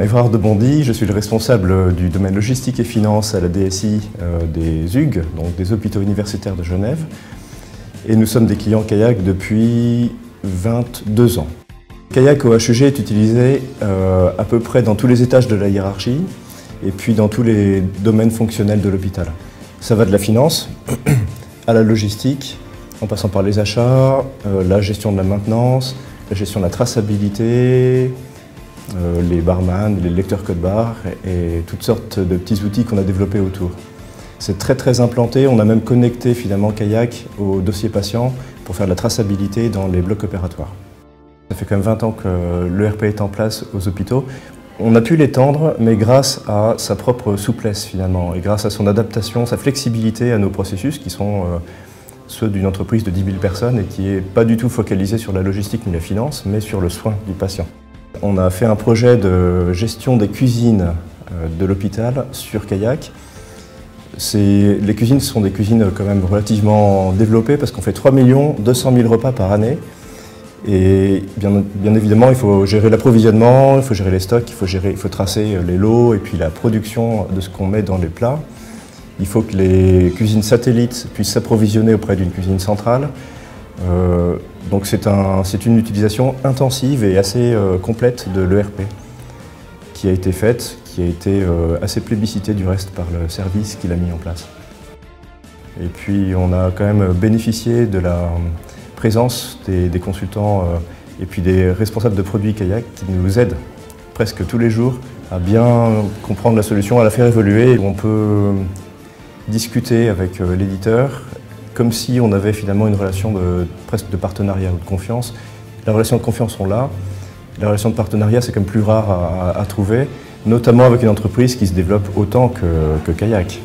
Évrard de Bondy, je suis le responsable du domaine logistique et finance à la DSI des UG, donc des hôpitaux universitaires de Genève. Et nous sommes des clients Kayak depuis 22 ans. Kayak au HUG est utilisé à peu près dans tous les étages de la hiérarchie et puis dans tous les domaines fonctionnels de l'hôpital. Ça va de la finance à la logistique, en passant par les achats, la gestion de la maintenance, la gestion de la traçabilité, les barman, les lecteurs code-barres et toutes sortes de petits outils qu'on a développés autour. C'est très implanté, on a même connecté finalement Kayak au dossier patient pour faire de la traçabilité dans les blocs opératoires. Ça fait quand même 20 ans que l'ERP est en place aux hôpitaux. On a pu l'étendre, mais grâce à sa propre souplesse finalement, et grâce à son adaptation, sa flexibilité à nos processus qui sont ceux d'une entreprise de 10 000 personnes et qui n'est pas du tout focalisée sur la logistique ni la finance, mais sur le soin du patient. On a fait un projet de gestion des cuisines de l'hôpital sur Kayak. Les cuisines sont des cuisines quand même relativement développées parce qu'on fait 3 200 000 repas par année. Et bien évidemment, il faut gérer l'approvisionnement, il faut gérer les stocks, il faut tracer les lots et puis la production de ce qu'on met dans les plats. Il faut que les cuisines satellites puissent s'approvisionner auprès d'une cuisine centrale. Donc c'est une utilisation intensive et assez complète de l'ERP qui a été faite, qui a été assez plébiscitée du reste par le service qui l'a mis en place. Et puis on a quand même bénéficié de la présence des consultants et puis des responsables de produits Kayak qui nous aident presque tous les jours à bien comprendre la solution, à la faire évoluer. On peut discuter avec l'éditeur comme si on avait finalement une relation presque de partenariat ou de confiance. La relation de confiance, on l'a. La relation de partenariat, c'est quand même plus rare à trouver, notamment avec une entreprise qui se développe autant que Kayak.